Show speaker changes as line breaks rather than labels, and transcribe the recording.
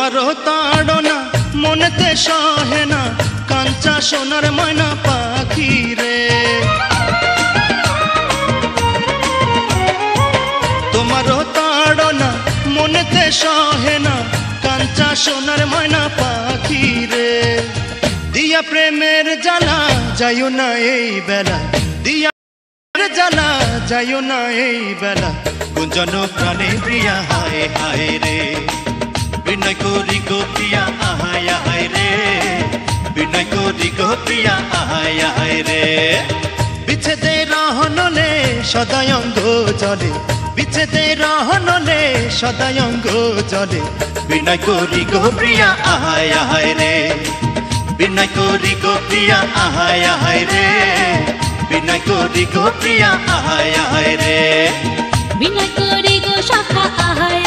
তোমারও তাড়না মনেতে সহে না কাঞ্চা সোনার ময়না পাখি রে। তোমারও তাড়না মনেতে সহে না কাঞ্চা সোনার ময়না পাখি রে। দিয়া প্রেমের জ্বালা যাইও না এই বেলা, দিয়া জ্বালা যাইও না এই বেলা, গুঞ্জন প্রাণে প্রিয়া হায় হায় রে। বিনয় করি গো প্রিয়া আহায় আহায় রে, বিনয় করি গো প্রিয়া আহায় আহায় রে। বিচ্ছেদে রহনলে সদায় অঙ্গ জলে, বিচ্ছেদে রহনলে সদায় অঙ্গ জলে, বিনয় করি গো প্রিয়া আহায় আহায় রে, বিনয় করি গো প্রিয়া আহায় আহায় রে, বিনয় করি গো প্রিয়া আহায় আহায় রে,
বিনয় করি গো সখা আহায়